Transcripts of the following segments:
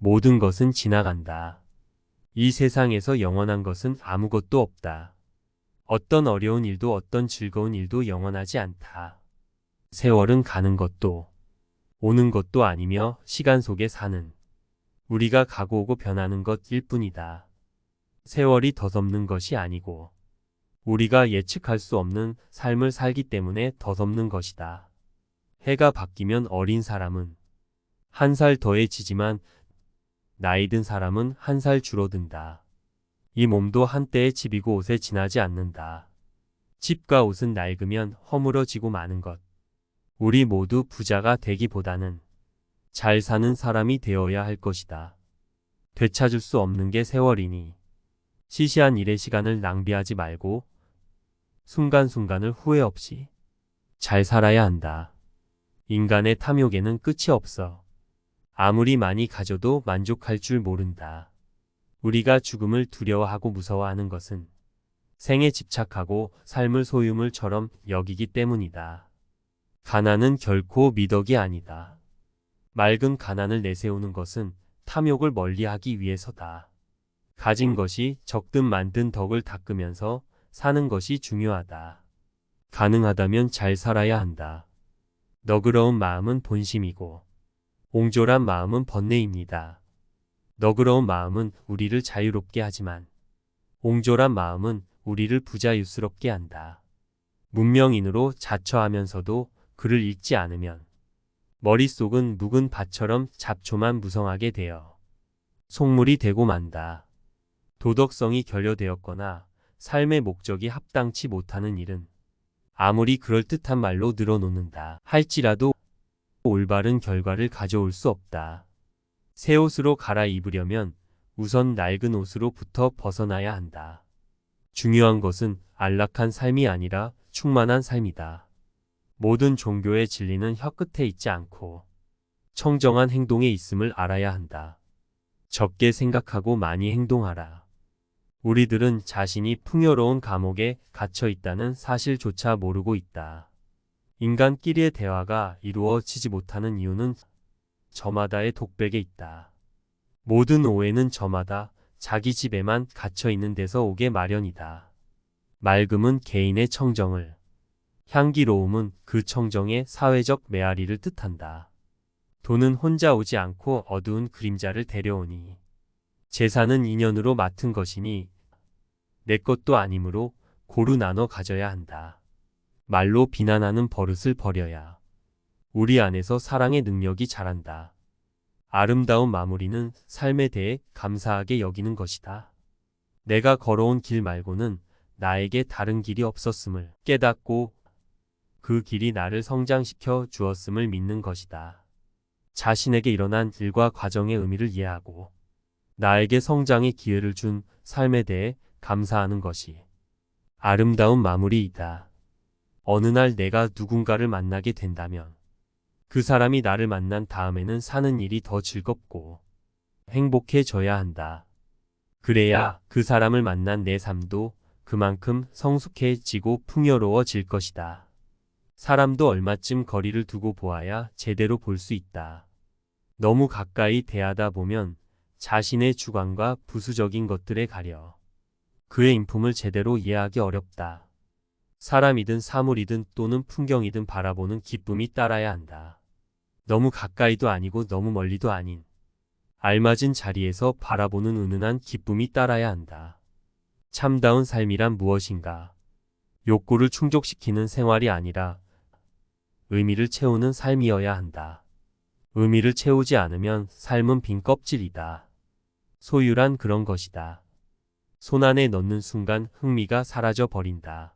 모든 것은 지나간다. 이 세상에서 영원한 것은 아무것도 없다. 어떤 어려운 일도 어떤 즐거운 일도 영원하지 않다. 세월은 가는 것도 오는 것도 아니며 시간 속에 사는 우리가 가고 오고 변하는 것일 뿐이다. 세월이 덧없는 것이 아니고 우리가 예측할 수 없는 삶을 살기 때문에 덧없는 것이다. 해가 바뀌면 어린 사람은 한 살 더해지지만 나이 든 사람은 한 살 줄어든다. 이 몸도 한때의 집이고 옷에 지나지 않는다. 집과 옷은 낡으면 허물어지고 마는 것. 우리 모두 부자가 되기보다는 잘 사는 사람이 되어야 할 것이다. 되찾을 수 없는 게 세월이니 시시한 일에 시간을 낭비하지 말고 순간순간을 후회 없이 잘 살아야 한다. 인간의 탐욕에는 끝이 없어. 아무리 많이 가져도 만족할 줄 모른다. 우리가 죽음을 두려워하고 무서워하는 것은 생에 집착하고 삶을 소유물처럼 여기기 때문이다. 가난은 결코 미덕이 아니다. 맑은 가난을 내세우는 것은 탐욕을 멀리하기 위해서다. 가진 것이 적든 많든 덕을 닦으면서 사는 것이 중요하다. 가능하다면 잘 살아야 한다. 너그러운 마음은 본심이고 옹졸한 마음은 번뇌입니다. 너그러운 마음은 우리를 자유롭게 하지만 옹졸한 마음은 우리를 부자유스럽게 한다. 문명인으로 자처하면서도 글을 읽지 않으면 머릿속은 묵은 밭처럼 잡초만 무성하게 되어 속물이 되고 만다. 도덕성이 결여되었거나 삶의 목적이 합당치 못하는 일은 아무리 그럴듯한 말로 늘어놓는다 할지라도 올바른 결과를 가져올 수 없다. 새 옷으로 갈아입으려면 우선 낡은 옷으로부터 벗어나야 한다. 중요한 것은 안락한 삶이 아니라 충만한 삶이다. 모든 종교의 진리는 혀끝에 있지 않고 청정한 행동에 있음을 알아야 한다. 적게 생각하고 많이 행동하라. 우리들은 자신이 풍요로운 감옥에 갇혀 있다는 사실조차 모르고 있다. 인간끼리의 대화가 이루어지지 못하는 이유는 저마다의 독백에 있다. 모든 오해는 저마다 자기 집에만 갇혀 있는 데서 오게 마련이다. 맑음은 개인의 청정을, 향기로움은 그 청정의 사회적 메아리를 뜻한다. 돈은 혼자 오지 않고 어두운 그림자를 데려오니 재산은 인연으로 맡은 것이니 내 것도 아니므로 고루 나눠 가져야 한다. 말로 비난하는 버릇을 버려야 우리 안에서 사랑의 능력이 자란다. 아름다운 마무리는 삶에 대해 감사하게 여기는 것이다. 내가 걸어온 길 말고는 나에게 다른 길이 없었음을 깨닫고 그 길이 나를 성장시켜 주었음을 믿는 것이다. 자신에게 일어난 일과 과정의 의미를 이해하고 나에게 성장의 기회를 준 삶에 대해 감사하는 것이 아름다운 마무리이다. 어느 날 내가 누군가를 만나게 된다면 그 사람이 나를 만난 다음에는 사는 일이 더 즐겁고 행복해져야 한다. 그래야 그 사람을 만난 내 삶도 그만큼 성숙해지고 풍요로워질 것이다. 사람도 얼마쯤 거리를 두고 보아야 제대로 볼 수 있다. 너무 가까이 대하다 보면 자신의 주관과 부수적인 것들에 가려 그의 인품을 제대로 이해하기 어렵다. 사람이든 사물이든 또는 풍경이든 바라보는 기쁨이 따라야 한다. 너무 가까이도 아니고 너무 멀리도 아닌 알맞은 자리에서 바라보는 은은한 기쁨이 따라야 한다. 참다운 삶이란 무엇인가? 욕구를 충족시키는 생활이 아니라 의미를 채우는 삶이어야 한다. 의미를 채우지 않으면 삶은 빈 껍질이다. 소유란 그런 것이다. 손안에 넣는 순간 흥미가 사라져 버린다.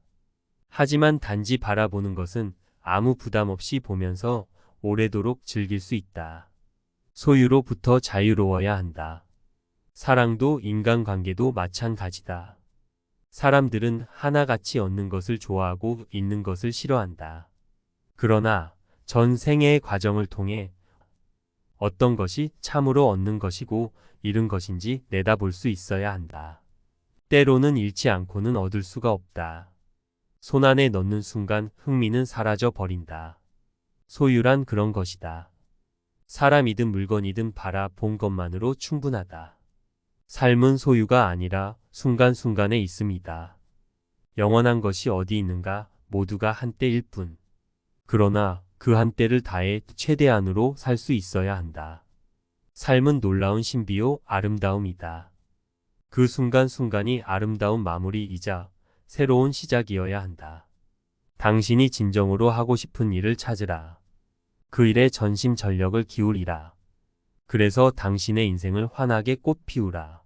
하지만 단지 바라보는 것은 아무 부담 없이 보면서 오래도록 즐길 수 있다. 소유로부터 자유로워야 한다. 사랑도 인간관계도 마찬가지다. 사람들은 하나같이 얻는 것을 좋아하고 잃는 것을 싫어한다. 그러나 전 생애의 과정을 통해 어떤 것이 참으로 얻는 것이고 잃은 것인지 내다볼 수 있어야 한다. 때로는 잃지 않고는 얻을 수가 없다. 손안에 넣는 순간 흥미는 사라져 버린다. 소유란 그런 것이다. 사람이든 물건이든 바라본 것만으로 충분하다. 삶은 소유가 아니라 순간순간에 있음이다. 영원한 것이 어디 있는가? 모두가 한때일 뿐. 그러나 그 한때를 다해 최대한으로 살 수 있어야 한다. 삶은 놀라운 신비요 아름다움이다. 그 순간순간이 아름다운 마무리이자 새로운 시작이어야 한다. 당신이 진정으로 하고 싶은 일을 찾으라. 그 일에 전심전력을 기울이라. 그래서 당신의 인생을 환하게 꽃 피우라.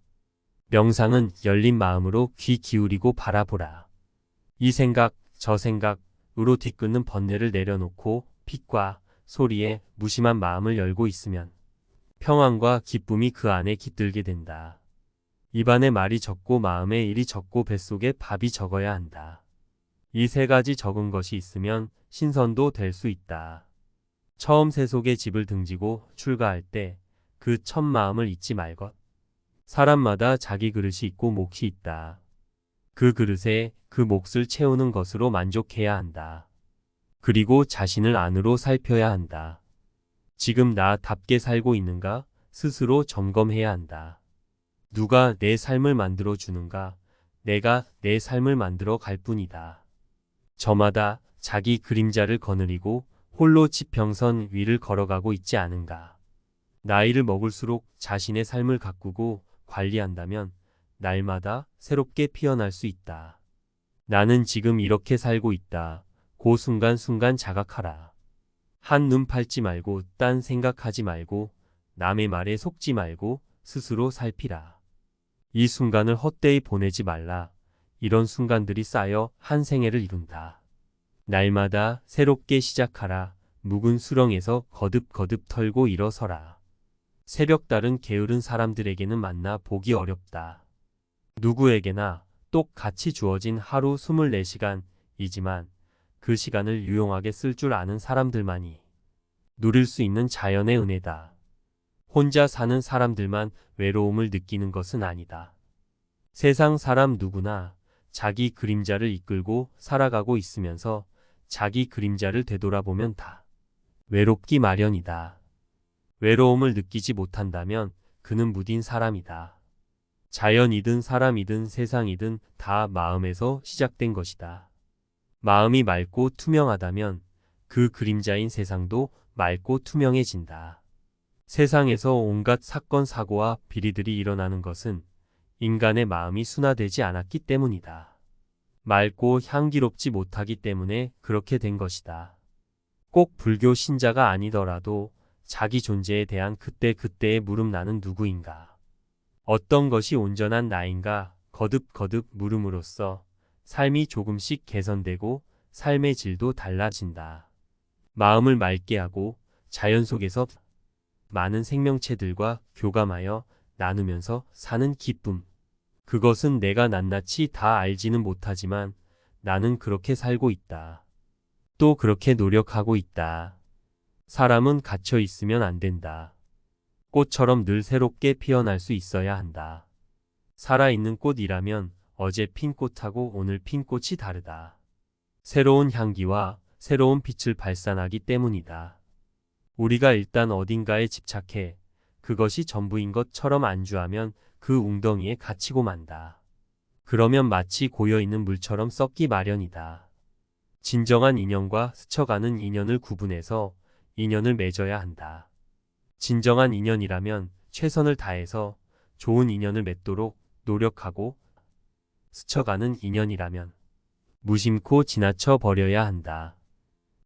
명상은 열린 마음으로 귀 기울이고 바라보라. 이 생각, 저 생각으로 뒤끝는 번뇌를 내려놓고 빛과 소리에 무심한 마음을 열고 있으면 평안과 기쁨이 그 안에 깃들게 된다. 입안에 말이 적고 마음에 일이 적고 뱃속에 밥이 적어야 한다. 이 세 가지 적은 것이 있으면 신선도 될 수 있다. 처음 세속의 집을 등지고 출가할 때 그 첫 마음을 잊지 말것. 사람마다 자기 그릇이 있고 몫이 있다. 그 그릇에 그 몫을 채우는 것으로 만족해야 한다. 그리고 자신을 안으로 살펴야 한다. 지금 나답게 살고 있는가 스스로 점검해야 한다. 누가 내 삶을 만들어 주는가? 내가 내 삶을 만들어 갈 뿐이다. 저마다 자기 그림자를 거느리고 홀로 지평선 위를 걸어가고 있지 않은가? 나이를 먹을수록 자신의 삶을 가꾸고 관리한다면 날마다 새롭게 피어날 수 있다. 나는 지금 이렇게 살고 있다. 그 순간순간 자각하라. 한눈 팔지 말고 딴 생각하지 말고 남의 말에 속지 말고 스스로 살피라. 이 순간을 헛되이 보내지 말라. 이런 순간들이 쌓여 한 생애를 이룬다. 날마다 새롭게 시작하라. 묵은 수렁에서 거듭거듭 털고 일어서라. 새벽달은 게으른 사람들에게는 만나 보기 어렵다. 누구에게나 똑같이 주어진 하루 24시간이지만 그 시간을 유용하게 쓸 줄 아는 사람들만이 누릴 수 있는 자연의 은혜다. 혼자 사는 사람들만 외로움을 느끼는 것은 아니다. 세상 사람 누구나 자기 그림자를 이끌고 살아가고 있으면서 자기 그림자를 되돌아보면 다 외롭기 마련이다. 외로움을 느끼지 못한다면 그는 무딘 사람이다. 자연이든 사람이든 세상이든 다 마음에서 시작된 것이다. 마음이 맑고 투명하다면 그 그림자인 세상도 맑고 투명해진다. 세상에서 온갖 사건 사고와 비리들이 일어나는 것은 인간의 마음이 순화되지 않았기 때문이다. 맑고 향기롭지 못하기 때문에 그렇게 된 것이다. 꼭 불교 신자가 아니더라도 자기 존재에 대한 그때그때의 물음나는 누구인가. 어떤 것이 온전한 나인가 거듭거듭 물음으로써 삶이 조금씩 개선되고 삶의 질도 달라진다. 마음을 맑게 하고 자연 속에서 많은 생명체들과 교감하여 나누면서 사는 기쁨. 그것은 내가 낱낱이 다 알지는 못하지만 나는 그렇게 살고 있다. 또 그렇게 노력하고 있다. 사람은 갇혀 있으면 안 된다. 꽃처럼 늘 새롭게 피어날 수 있어야 한다. 살아있는 꽃이라면 어제 핀 꽃하고 오늘 핀 꽃이 다르다. 새로운 향기와 새로운 빛을 발산하기 때문이다. 우리가 일단 어딘가에 집착해 그것이 전부인 것처럼 안주하면 그 웅덩이에 갇히고 만다. 그러면 마치 고여있는 물처럼 썩기 마련이다. 진정한 인연과 스쳐가는 인연을 구분해서 인연을 맺어야 한다. 진정한 인연이라면 최선을 다해서 좋은 인연을 맺도록 노력하고 스쳐가는 인연이라면 무심코 지나쳐 버려야 한다.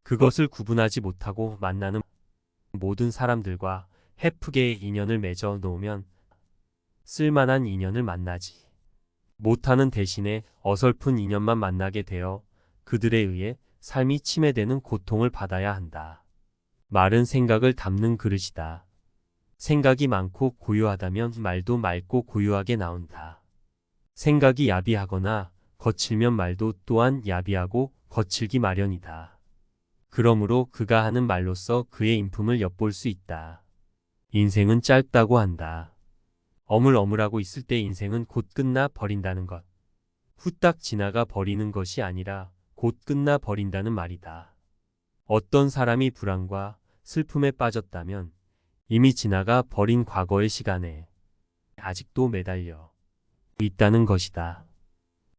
그것을 구분하지 못하고 만나는 모든 사람들과 헤프게 인연을 맺어 놓으면 쓸만한 인연을 만나지 못하는 대신에 어설픈 인연만 만나게 되어 그들에 의해 삶이 침해되는 고통을 받아야 한다. 말은 생각을 담는 그릇이다. 생각이 많고 고요하다면 말도 맑고 고요하게 나온다. 생각이 야비하거나 거칠면 말도 또한 야비하고 거칠기 마련이다. 그러므로 그가 하는 말로써 그의 인품을 엿볼 수 있다. 인생은 짧다고 한다. 어물어물하고 있을 때 인생은 곧 끝나 버린다는 것. 후딱 지나가 버리는 것이 아니라 곧 끝나 버린다는 말이다. 어떤 사람이 불안과 슬픔에 빠졌다면 이미 지나가 버린 과거의 시간에 아직도 매달려 있다는 것이다.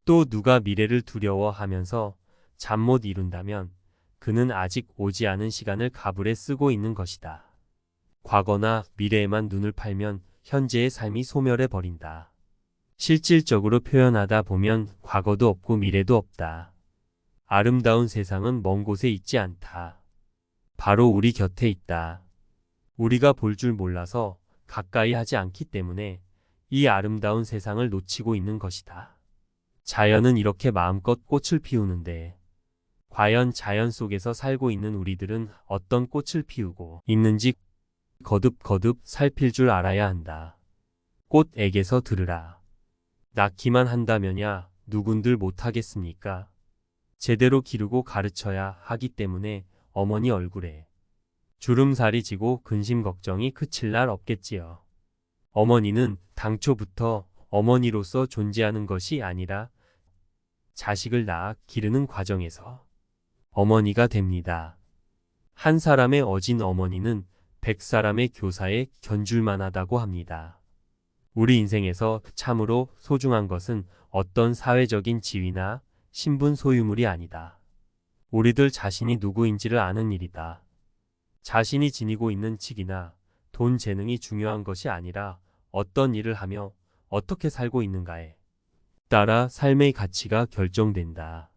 또 누가 미래를 두려워하면서 잠 못 이룬다면 그는 아직 오지 않은 시간을 가불에 쓰고 있는 것이다. 과거나 미래에만 눈을 팔면 현재의 삶이 소멸해 버린다. 실질적으로 표현하다 보면 과거도 없고 미래도 없다. 아름다운 세상은 먼 곳에 있지 않다. 바로 우리 곁에 있다. 우리가 볼 줄 몰라서 가까이 하지 않기 때문에 이 아름다운 세상을 놓치고 있는 것이다. 자연은 이렇게 마음껏 꽃을 피우는데 과연 자연 속에서 살고 있는 우리들은 어떤 꽃을 피우고 있는지 거듭거듭 살필 줄 알아야 한다. 꽃에게서 들으라. 낳기만 한다면야 누군들 못하겠습니까? 제대로 기르고 가르쳐야 하기 때문에 어머니 얼굴에 주름살이 지고 근심 걱정이 그칠 날 없겠지요. 어머니는 당초부터 어머니로서 존재하는 것이 아니라 자식을 낳아 기르는 과정에서 어머니가 됩니다. 한 사람의 어진 어머니는 100사람의 교사에 견줄만하다고 합니다. 우리 인생에서 참으로 소중한 것은 어떤 사회적인 지위나 신분 소유물이 아니다. 우리들 자신이 누구인지를 아는 일이다. 자신이 지니고 있는 직이나 돈 재능이 중요한 것이 아니라 어떤 일을 하며 어떻게 살고 있는가에 따라 삶의 가치가 결정된다.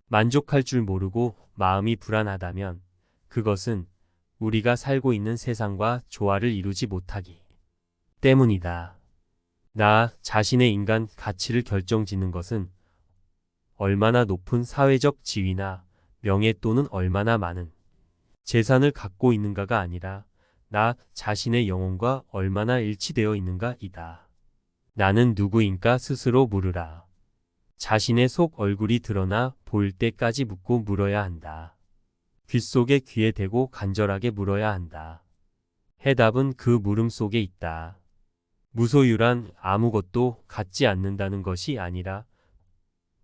만족할 줄 모르고 마음이 불안하다면 그것은 우리가 살고 있는 세상과 조화를 이루지 못하기 때문이다. 나 자신의 인간 가치를 결정짓는 것은 얼마나 높은 사회적 지위나 명예 또는 얼마나 많은 재산을 갖고 있는가가 아니라 나 자신의 영혼과 얼마나 일치되어 있는가이다. 나는 누구인가 스스로 물으라. 자신의 속 얼굴이 드러나 보일 때까지 묻고 물어야 한다. 귓속에 귀에 대고 간절하게 물어야 한다. 해답은 그 물음 속에 있다. 무소유란 아무것도 갖지 않는다는 것이 아니라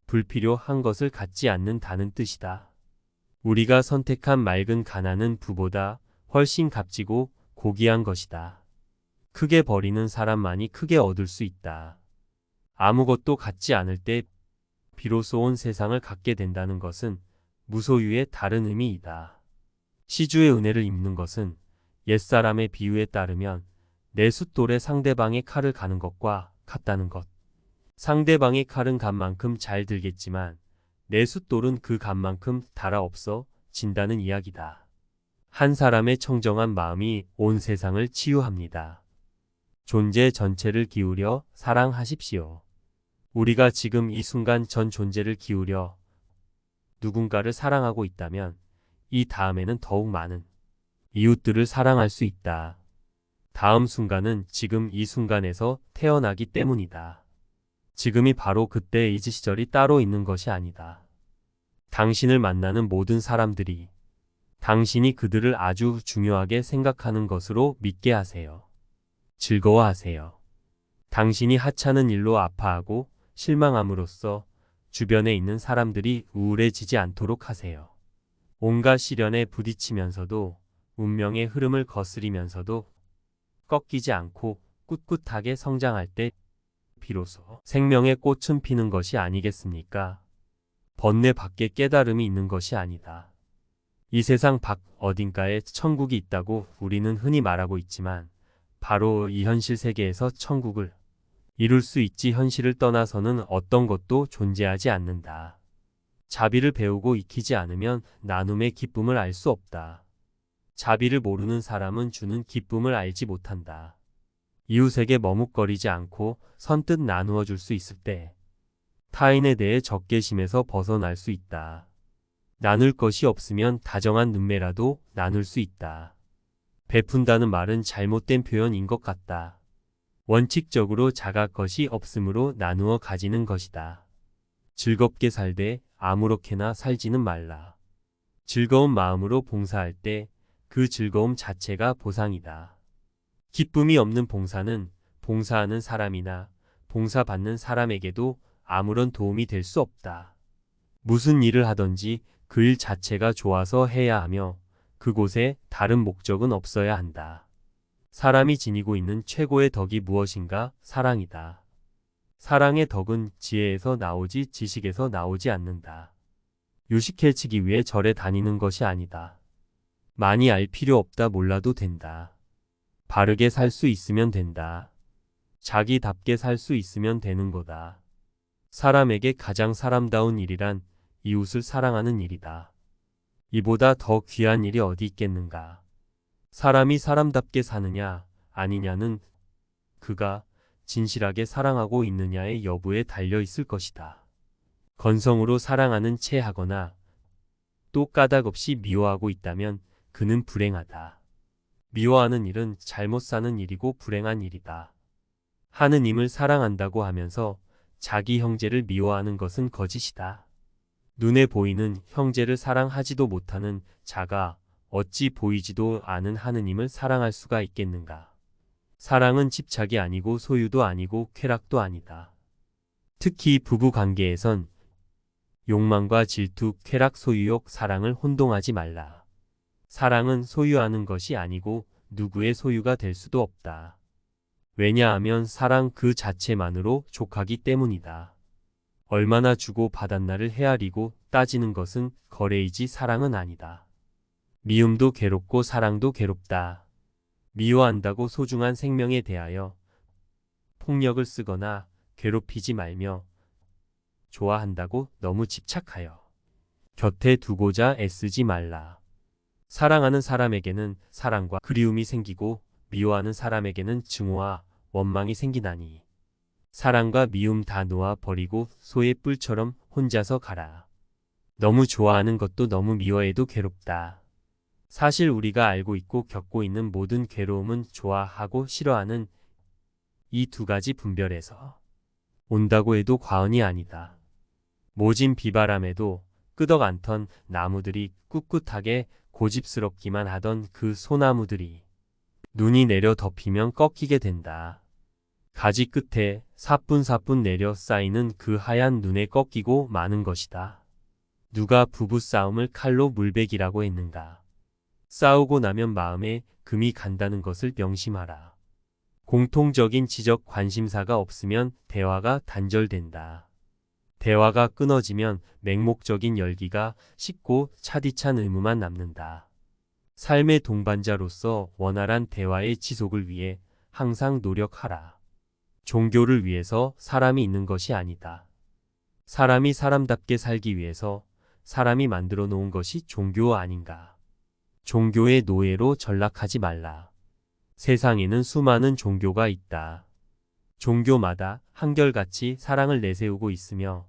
불필요한 것을 갖지 않는다는 뜻이다. 우리가 선택한 맑은 가난은 부보다 훨씬 값지고 고귀한 것이다. 크게 버리는 사람만이 크게 얻을 수 있다. 아무것도 갖지 않을 때 비로소 온 세상을 갖게 된다는 것은 무소유의 다른 의미이다. 시주의 은혜를 입는 것은 옛사람의 비유에 따르면 내 숫돌에 상대방의 칼을 가는 것과 같다는 것. 상대방의 칼은 간 만큼 잘 들겠지만 내 숫돌은 그 간만큼 달아 없어 진다는 이야기다. 한 사람의 청정한 마음이 온 세상을 치유합니다. 존재 전체를 기울여 사랑하십시오. 우리가 지금 이 순간 전 존재를 기울여 누군가를 사랑하고 있다면 이 다음에는 더욱 많은 이웃들을 사랑할 수 있다. 다음 순간은 지금 이 순간에서 태어나기 때문이다. 지금이 바로 그때의 이 시절이 따로 있는 것이 아니다. 당신을 만나는 모든 사람들이 당신이 그들을 아주 중요하게 생각하는 것으로 믿게 하세요. 즐거워하세요. 당신이 하찮은 일로 아파하고 실망함으로써 주변에 있는 사람들이 우울해지지 않도록 하세요. 온갖 시련에 부딪히면서도 운명의 흐름을 거스리면서도 꺾이지 않고 꿋꿋하게 성장할 때 비로소 생명의 꽃은 피는 것이 아니겠습니까? 번뇌 밖에 깨달음이 있는 것이 아니다. 이 세상 밖 어딘가에 천국이 있다고 우리는 흔히 말하고 있지만 바로 이 현실 세계에서 천국을 이룰 수 있지 현실을 떠나서는 어떤 것도 존재하지 않는다. 자비를 배우고 익히지 않으면 나눔의 기쁨을 알 수 없다. 자비를 모르는 사람은 주는 기쁨을 알지 못한다. 이웃에게 머뭇거리지 않고 선뜻 나누어 줄 수 있을 때 타인에 대해 적개심에서 벗어날 수 있다. 나눌 것이 없으면 다정한 눈매라도 나눌 수 있다. 베푼다는 말은 잘못된 표현인 것 같다. 원칙적으로 자가 것이 없으므로 나누어 가지는 것이다. 즐겁게 살되 아무렇게나 살지는 말라. 즐거운 마음으로 봉사할 때 그 즐거움 자체가 보상이다. 기쁨이 없는 봉사는 봉사하는 사람이나 봉사받는 사람에게도 아무런 도움이 될 수 없다. 무슨 일을 하든지 그 일 자체가 좋아서 해야 하며 그곳에 다른 목적은 없어야 한다. 사람이 지니고 있는 최고의 덕이 무엇인가? 사랑이다. 사랑의 덕은 지혜에서 나오지 지식에서 나오지 않는다. 유식해지기 위해 절에 다니는 것이 아니다. 많이 알 필요 없다. 몰라도 된다. 바르게 살 수 있으면 된다. 자기답게 살 수 있으면 되는 거다. 사람에게 가장 사람다운 일이란 이웃을 사랑하는 일이다. 이보다 더 귀한 일이 어디 있겠는가. 사람이 사람답게 사느냐 아니냐는 그가 진실하게 사랑하고 있느냐의 여부에 달려 있을 것이다. 건성으로 사랑하는 채 하거나 또 까닭없이 미워하고 있다면 그는 불행하다. 미워하는 일은 잘못 사는 일이고 불행한 일이다. 하느님을 사랑한다고 하면서 자기 형제를 미워하는 것은 거짓이다. 눈에 보이는 형제를 사랑하지도 못하는 자가 어찌 보이지도 않은 하느님을 사랑할 수가 있겠는가. 사랑은 집착이 아니고 소유도 아니고 쾌락도 아니다. 특히 부부 관계에선 욕망과 질투, 쾌락, 소유욕, 사랑을 혼동하지 말라. 사랑은 소유하는 것이 아니고 누구의 소유가 될 수도 없다. 왜냐하면 사랑 그 자체만으로 족하기 때문이다. 얼마나 주고 받았나를 헤아리고 따지는 것은 거래이지 사랑은 아니다. 미움도 괴롭고 사랑도 괴롭다. 미워한다고 소중한 생명에 대하여 폭력을 쓰거나 괴롭히지 말며 좋아한다고 너무 집착하여 곁에 두고자 애쓰지 말라. 사랑하는 사람에게는 사랑과 그리움이 생기고 미워하는 사람에게는 증오와 원망이 생기나니 사랑과 미움 다 놓아 버리고 소의 뿔처럼 혼자서 가라. 너무 좋아하는 것도 너무 미워해도 괴롭다. 사실 우리가 알고 있고 겪고 있는 모든 괴로움은 좋아하고 싫어하는 이 두 가지 분별에서 온다고 해도 과언이 아니다. 모진 비바람에도 끄덕 않던 나무들이 꿋꿋하게 고집스럽기만 하던 그 소나무들이 눈이 내려 덮이면 꺾이게 된다. 가지 끝에 사뿐사뿐 내려 쌓이는 그 하얀 눈에 꺾이고 마는 것이다. 누가 부부싸움을 칼로 물베기라고 했는가. 싸우고 나면 마음에 금이 간다는 것을 명심하라. 공통적인 지적 관심사가 없으면 대화가 단절된다. 대화가 끊어지면 맹목적인 열기가 식고 차디찬 의무만 남는다. 삶의 동반자로서 원활한 대화의 지속을 위해 항상 노력하라. 종교를 위해서 사람이 있는 것이 아니다. 사람이 사람답게 살기 위해서 사람이 만들어 놓은 것이 종교 아닌가. 종교의 노예로 전락하지 말라. 세상에는 수많은 종교가 있다. 종교마다 한결같이 사랑을 내세우고 있으며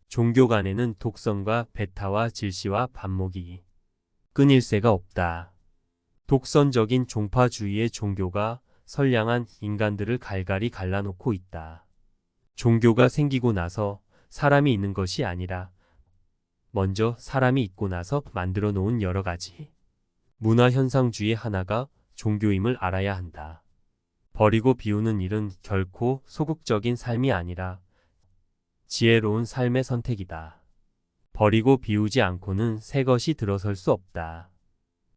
종교 간에는 독선과 배타와 질시와 반목이 끊일 새가 없다. 독선적인 종파주의의 종교가 선량한 인간들을 갈갈이 갈라놓고 있다. 종교가 생기고 나서 사람이 있는 것이 아니라 먼저 사람이 있고 나서 만들어 놓은 여러 가지 문화현상주의 하나가 종교임을 알아야 한다. 버리고 비우는 일은 결코 소극적인 삶이 아니라 지혜로운 삶의 선택이다. 버리고 비우지 않고는 새 것이 들어설 수 없다.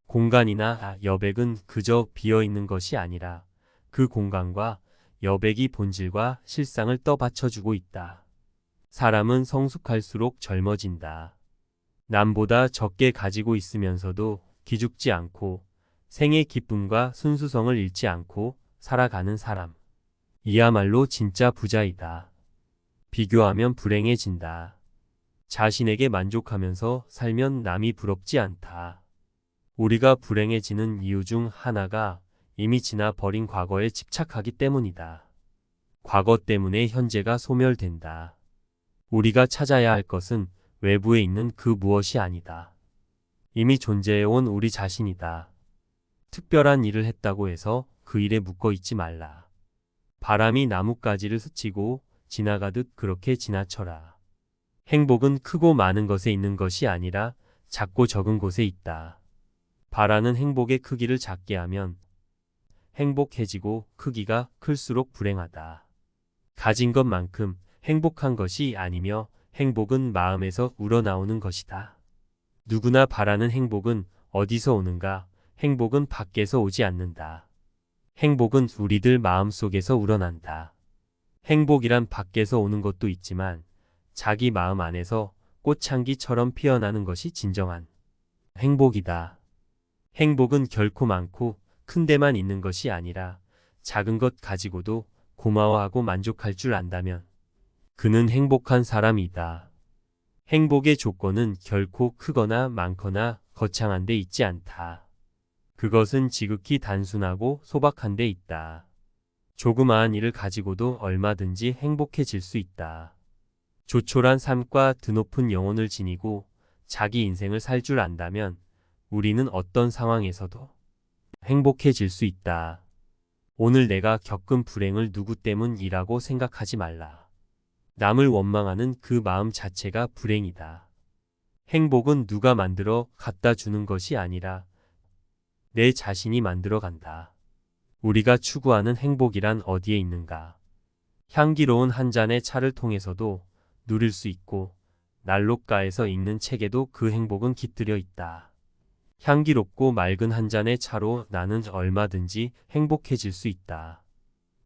공간이나 여백은 그저 비어있는 것이 아니라 그 공간과 여백이 본질과 실상을 떠받쳐주고 있다. 사람은 성숙할수록 젊어진다. 남보다 적게 가지고 있으면서도 기죽지 않고 생의 기쁨과 순수성을 잃지 않고 살아가는 사람. 이야말로 진짜 부자이다. 비교하면 불행해진다. 자신에게 만족하면서 살면 남이 부럽지 않다. 우리가 불행해지는 이유 중 하나가 이미 지나 버린 과거에 집착하기 때문이다. 과거 때문에 현재가 소멸된다. 우리가 찾아야 할 것은 외부에 있는 그 무엇이 아니다. 이미 존재해온 우리 자신이다. 특별한 일을 했다고 해서 그 일에 묶어 있지 말라. 바람이 나뭇가지를 스치고 지나가듯 그렇게 지나쳐라. 행복은 크고 많은 것에 있는 것이 아니라 작고 적은 곳에 있다. 바라는 행복의 크기를 작게 하면 행복해지고 크기가 클수록 불행하다. 가진 것만큼 행복한 것이 아니며 행복은 마음에서 우러나오는 것이다. 누구나 바라는 행복은 어디서 오는가? 행복은 밖에서 오지 않는다. 행복은 우리들 마음속에서 우러난다. 행복이란 밖에서 오는 것도 있지만 자기 마음 안에서 꽃향기처럼 피어나는 것이 진정한 행복이다. 행복은 결코 많고 큰 데만 있는 것이 아니라 작은 것 가지고도 고마워하고 만족할 줄 안다면 그는 행복한 사람이다. 행복의 조건은 결코 크거나 많거나 거창한 데 있지 않다. 그것은 지극히 단순하고 소박한 데 있다. 조그마한 일을 가지고도 얼마든지 행복해질 수 있다. 조촐한 삶과 드높은 영혼을 지니고 자기 인생을 살 줄 안다면 우리는 어떤 상황에서도 행복해질 수 있다. 오늘 내가 겪은 불행을 누구 때문이라고 생각하지 말라. 남을 원망하는 그 마음 자체가 불행이다. 행복은 누가 만들어 갖다 주는 것이 아니라 내 자신이 만들어 간다. 우리가 추구하는 행복이란 어디에 있는가? 향기로운 한 잔의 차를 통해서도 누릴 수 있고 난로가에서 읽는 책에도 그 행복은 깃들여 있다. 향기롭고 맑은 한 잔의 차로 나는 얼마든지 행복해질 수 있다.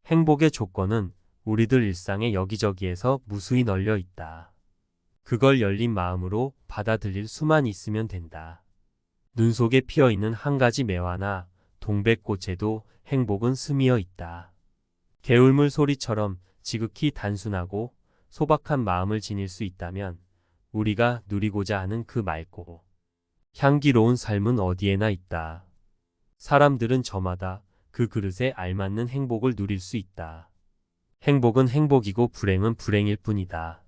행복의 조건은 우리들 일상의 여기저기에서 무수히 널려 있다. 그걸 열린 마음으로 받아들일 수만 있으면 된다. 눈 속에 피어있는 한 가지 매화나 동백꽃에도 행복은 스미어 있다. 개울물 소리처럼 지극히 단순하고 소박한 마음을 지닐 수 있다면 우리가 누리고자 하는 그 맑고 향기로운 삶은 어디에나 있다. 사람들은 저마다 그 그릇에 알맞는 행복을 누릴 수 있다. 행복은 행복이고 불행은 불행일 뿐이다.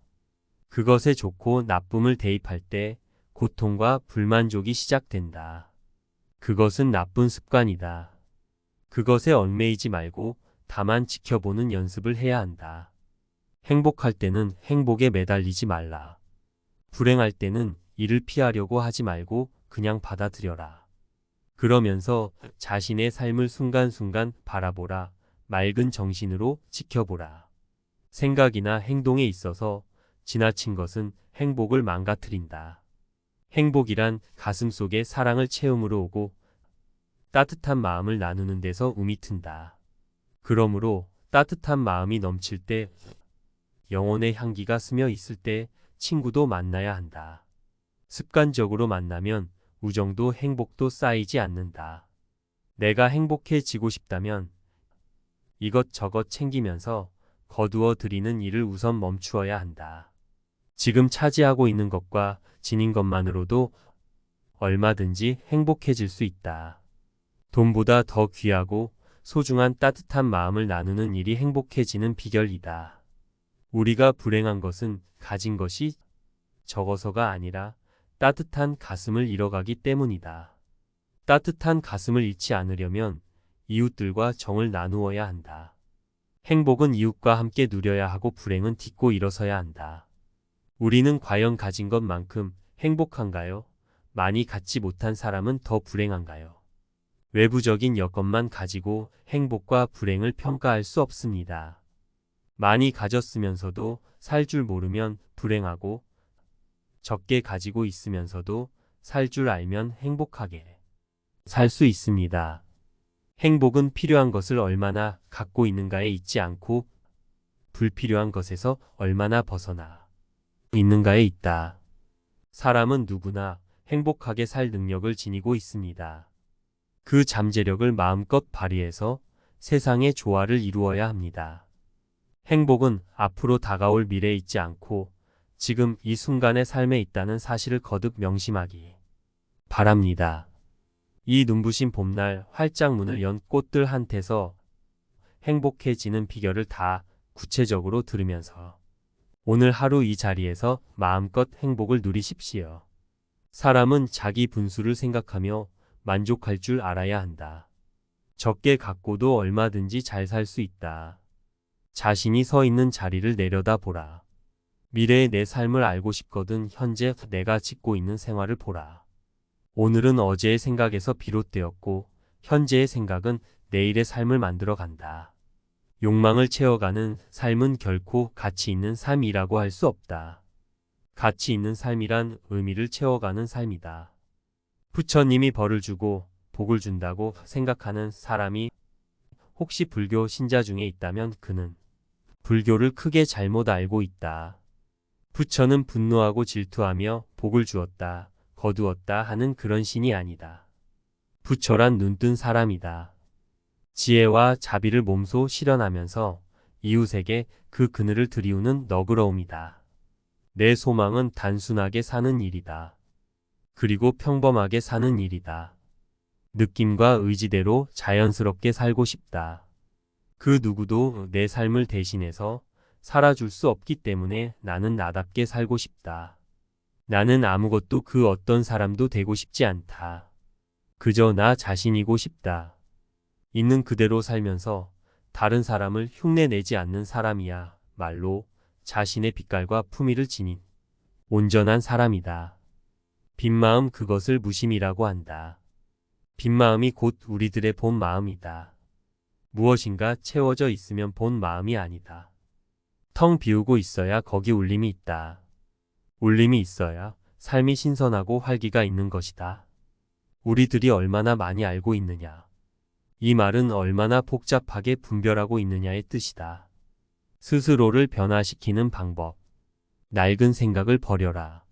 그것에 좋고 나쁨을 대입할 때 고통과 불만족이 시작된다. 그것은 나쁜 습관이다. 그것에 얽매이지 말고 다만 지켜보는 연습을 해야 한다. 행복할 때는 행복에 매달리지 말라. 불행할 때는 이를 피하려고 하지 말고 그냥 받아들여라. 그러면서 자신의 삶을 순간순간 바라보라. 맑은 정신으로 지켜보라. 생각이나 행동에 있어서 지나친 것은 행복을 망가뜨린다. 행복이란 가슴속에 사랑을 채움으로 오고 따뜻한 마음을 나누는 데서 움이 튼다. 그러므로 따뜻한 마음이 넘칠 때, 영혼의 향기가 스며 있을 때 친구도 만나야 한다. 습관적으로 만나면 우정도 행복도 쌓이지 않는다. 내가 행복해지고 싶다면 이것저것 챙기면서 거두어 들이는 일을 우선 멈추어야 한다. 지금 차지하고 있는 것과 지닌 것만으로도 얼마든지 행복해질 수 있다. 돈보다 더 귀하고 소중한 따뜻한 마음을 나누는 일이 행복해지는 비결이다. 우리가 불행한 것은 가진 것이 적어서가 아니라 따뜻한 가슴을 잃어가기 때문이다. 따뜻한 가슴을 잃지 않으려면 이웃들과 정을 나누어야 한다. 행복은 이웃과 함께 누려야 하고 불행은 딛고 일어서야 한다. 우리는 과연 가진 것만큼 행복한가요? 많이 갖지 못한 사람은 더 불행한가요? 외부적인 여건만 가지고 행복과 불행을 평가할 수 없습니다. 많이 가졌으면서도 살 줄 모르면 불행하고 적게 가지고 있으면서도 살 줄 알면 행복하게 살 수 있습니다. 행복은 필요한 것을 얼마나 갖고 있는가에 있지 않고 불필요한 것에서 얼마나 벗어나 있는가에 있다. 사람은 누구나 행복하게 살 능력을 지니고 있습니다. 그 잠재력을 마음껏 발휘해서 세상의 조화를 이루어야 합니다. 행복은 앞으로 다가올 미래에 있지 않고 지금 이 순간의 삶에 있다는 사실을 거듭 명심하기 바랍니다. 이 눈부신 봄날 활짝 문을 연 꽃들 한테서 행복해지는 비결을 다 구체적으로 들으면서 오늘 하루 이 자리에서 마음껏 행복을 누리십시오. 사람은 자기 분수를 생각하며 만족할 줄 알아야 한다. 적게 갖고도 얼마든지 잘 살 수 있다. 자신이 서 있는 자리를 내려다 보라. 미래의 내 삶을 알고 싶거든 현재 내가 짓고 있는 생활을 보라. 오늘은 어제의 생각에서 비롯되었고 현재의 생각은 내일의 삶을 만들어 간다. 욕망을 채워가는 삶은 결코 가치 있는 삶이라고 할 수 없다. 가치 있는 삶이란 의미를 채워가는 삶이다. 부처님이 벌을 주고 복을 준다고 생각하는 사람이 혹시 불교 신자 중에 있다면 그는 불교를 크게 잘못 알고 있다. 부처는 분노하고 질투하며 복을 주었다, 거두었다 하는 그런 신이 아니다. 부처란 눈뜬 사람이다. 지혜와 자비를 몸소 실현하면서 이웃에게 그 그늘을 들이우는 너그러움이다. 내 소망은 단순하게 사는 일이다. 그리고 평범하게 사는 일이다. 느낌과 의지대로 자연스럽게 살고 싶다. 그 누구도 내 삶을 대신해서 살아줄 수 없기 때문에 나는 나답게 살고 싶다. 나는 아무것도 그 어떤 사람도 되고 싶지 않다. 그저 나 자신이고 싶다. 있는 그대로 살면서 다른 사람을 흉내내지 않는 사람이야 말로 자신의 빛깔과 품위를 지닌 온전한 사람이다. 빈마음, 그것을 무심이라고 한다. 빈마음이 곧 우리들의 본 마음이다. 무엇인가 채워져 있으면 본 마음이 아니다. 텅 비우고 있어야 거기 울림이 있다. 울림이 있어야 삶이 신선하고 활기가 있는 것이다. 우리들이 얼마나 많이 알고 있느냐. 이 말은 얼마나 복잡하게 분별하고 있느냐의 뜻이다. 스스로를 변화시키는 방법. 낡은 생각을 버려라.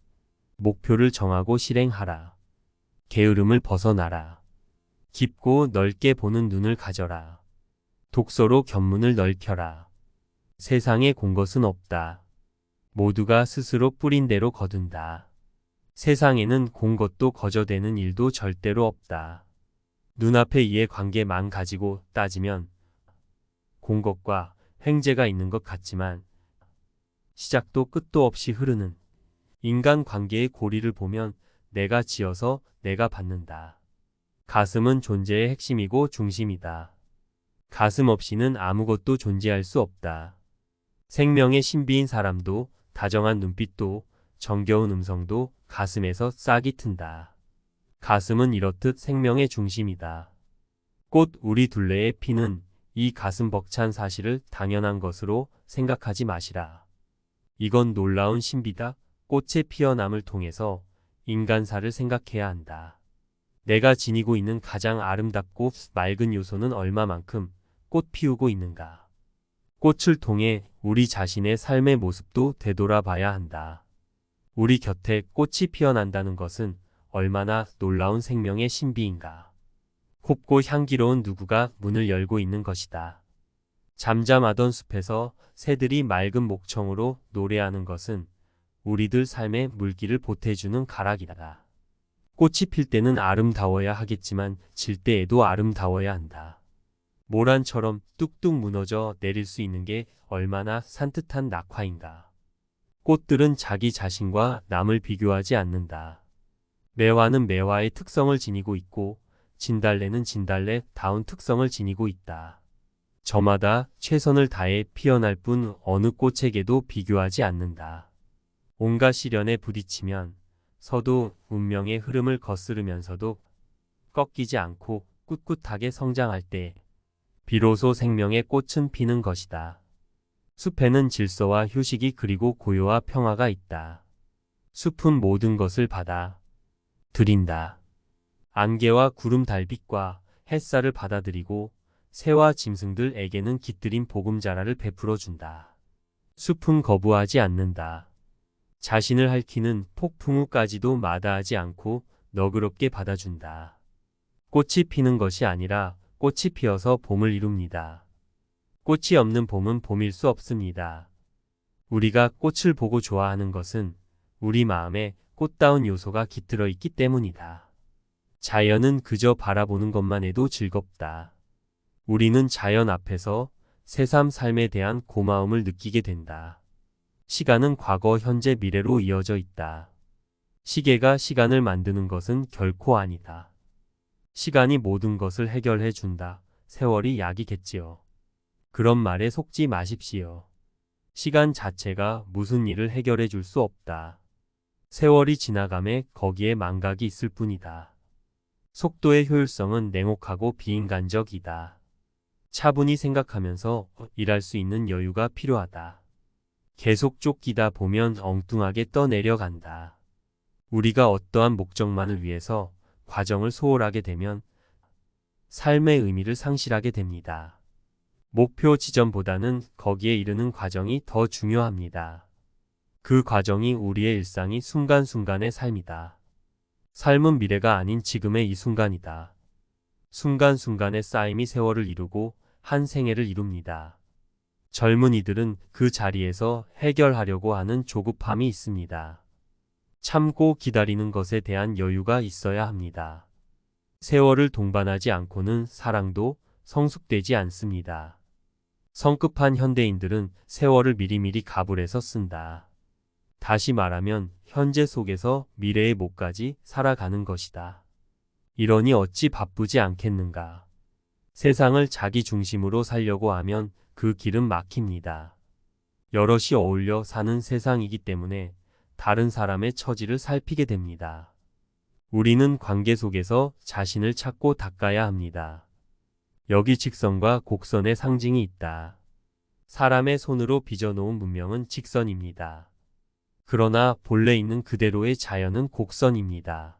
목표를 정하고 실행하라. 게으름을 벗어나라. 깊고 넓게 보는 눈을 가져라. 독서로 견문을 넓혀라. 세상에 공 것은 없다. 모두가 스스로 뿌린 대로 거둔다. 세상에는 공 것도 거저되는 일도 절대로 없다. 눈앞의 이해관계만 가지고 따지면 공 것과 횡재가 있는 것 같지만 시작도 끝도 없이 흐르는 인간관계의 고리를 보면 내가 지어서 내가 받는다. 가슴은 존재의 핵심이고 중심이다. 가슴 없이는 아무것도 존재할 수 없다. 생명의 신비인 사람도, 다정한 눈빛도, 정겨운 음성도 가슴에서 싹이 튼다. 가슴은 이렇듯 생명의 중심이다. 꽃 우리 둘레에 피는 이 가슴 벅찬 사실을 당연한 것으로 생각하지 마시라. 이건 놀라운 신비다. 꽃의 피어남을 통해서 인간사를 생각해야 한다. 내가 지니고 있는 가장 아름답고 맑은 요소는 얼마만큼 꽃 피우고 있는가. 꽃을 통해 우리 자신의 삶의 모습도 되돌아봐야 한다. 우리 곁에 꽃이 피어난다는 것은 얼마나 놀라운 생명의 신비인가. 곱고 향기로운 누구가 문을 열고 있는 것이다. 잠잠하던 숲에서 새들이 맑은 목청으로 노래하는 것은 우리들 삶에 물기를 보태주는 가락이다. 꽃이 필 때는 아름다워야 하겠지만 질 때에도 아름다워야 한다. 모란처럼 뚝뚝 무너져 내릴 수 있는 게 얼마나 산뜻한 낙화인가. 꽃들은 자기 자신과 남을 비교하지 않는다. 매화는 매화의 특성을 지니고 있고 진달래는 진달래다운 특성을 지니고 있다. 저마다 최선을 다해 피어날 뿐 어느 꽃에게도 비교하지 않는다. 온갖 시련에 부딪히면 서도 운명의 흐름을 거스르면서도 꺾이지 않고 꿋꿋하게 성장할 때 비로소 생명의 꽃은 피는 것이다. 숲에는 질서와 휴식이 그리고 고요와 평화가 있다. 숲은 모든 것을 받아 들인다. 안개와 구름 달빛과 햇살을 받아들이고 새와 짐승들에게는 깃들인 보금자라를 베풀어 준다. 숲은 거부하지 않는다. 자신을 핥히는 폭풍 후까지도 마다하지 않고 너그럽게 받아준다. 꽃이 피는 것이 아니라 꽃이 피어서 봄을 이룹니다. 꽃이 없는 봄은 봄일 수 없습니다. 우리가 꽃을 보고 좋아하는 것은 우리 마음에 꽃다운 요소가 깃들어 있기 때문이다. 자연은 그저 바라보는 것만 해도 즐겁다. 우리는 자연 앞에서 새삼 삶에 대한 고마움을 느끼게 된다. 시간은 과거, 현재, 미래로 이어져 있다. 시계가 시간을 만드는 것은 결코 아니다. 시간이 모든 것을 해결해 준다. 세월이 약이겠지요. 그런 말에 속지 마십시오. 시간 자체가 무슨 일을 해결해 줄 수 없다. 세월이 지나감에 거기에 망각이 있을 뿐이다. 속도의 효율성은 냉혹하고 비인간적이다. 차분히 생각하면서 일할 수 있는 여유가 필요하다. 계속 쫓기다 보면 엉뚱하게 떠내려간다. 우리가 어떠한 목적만을 위해서 과정을 소홀하게 되면 삶의 의미를 상실하게 됩니다. 목표 지점보다는 거기에 이르는 과정이 더 중요합니다. 그 과정이 우리의 일상이 순간순간의 삶이다. 삶은 미래가 아닌 지금의 이 순간이다. 순간순간의 쌓임이 세월을 이루고 한 생애를 이룹니다. 젊은이들은 그 자리에서 해결하려고 하는 조급함이 있습니다. 참고 기다리는 것에 대한 여유가 있어야 합니다. 세월을 동반하지 않고는 사랑도 성숙되지 않습니다. 성급한 현대인들은 세월을 미리미리 가불해서 쓴다. 다시 말하면 현재 속에서 미래의 목까지 살아가는 것이다. 이러니 어찌 바쁘지 않겠는가. 세상을 자기 중심으로 살려고 하면 그 길은 막힙니다. 여럿이 어울려 사는 세상이기 때문에 다른 사람의 처지를 살피게 됩니다. 우리는 관계 속에서 자신을 찾고 닦아야 합니다. 여기 직선과 곡선의 상징이 있다. 사람의 손으로 빚어놓은 문명은 직선입니다. 그러나 본래 있는 그대로의 자연은 곡선입니다.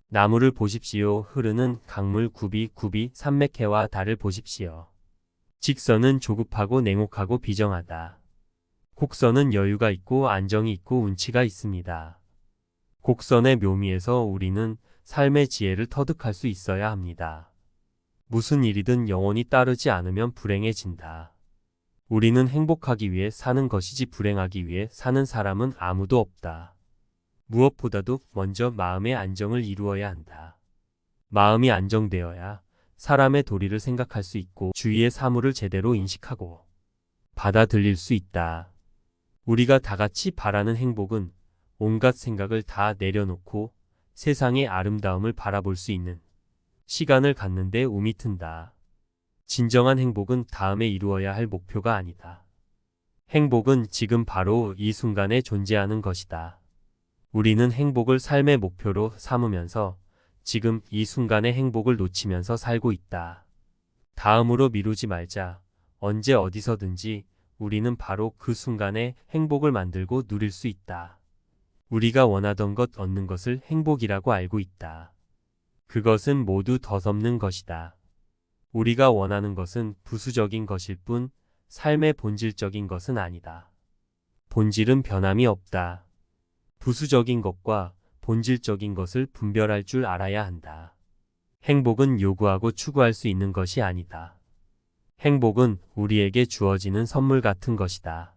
나무를 보십시오. 흐르는 강물 굽이 산맥해와 달을 보십시오. 직선은 조급하고 냉혹하고 비정하다. 곡선은 여유가 있고 안정이 있고 운치가 있습니다. 곡선의 묘미에서 우리는 삶의 지혜를 터득할 수 있어야 합니다. 무슨 일이든 영원히 따르지 않으면 불행해진다. 우리는 행복하기 위해 사는 것이지 불행하기 위해 사는 사람은 아무도 없다. 무엇보다도 먼저 마음의 안정을 이루어야 한다. 마음이 안정되어야 사람의 도리를 생각할 수 있고 주위의 사물을 제대로 인식하고 받아들일 수 있다. 우리가 다 같이 바라는 행복은 온갖 생각을 다 내려놓고 세상의 아름다움을 바라볼 수 있는 시간을 갖는데 움이 튼다. 진정한 행복은 다음에 이루어야 할 목표가 아니다. 행복은 지금 바로 이 순간에 존재하는 것이다. 우리는 행복을 삶의 목표로 삼으면서 지금 이 순간의 행복을 놓치면서 살고 있다. 다음으로 미루지 말자. 언제 어디서든지 우리는 바로 그 순간에 행복을 만들고 누릴 수 있다. 우리가 원하던 것 얻는 것을 행복이라고 알고 있다. 그것은 모두 덧없는 것이다. 우리가 원하는 것은 부수적인 것일 뿐 삶의 본질적인 것은 아니다. 본질은 변함이 없다. 부수적인 것과 본질적인 것을 분별할 줄 알아야 한다. 행복은 요구하고 추구할 수 있는 것이 아니다. 행복은 우리에게 주어지는 선물 같은 것이다.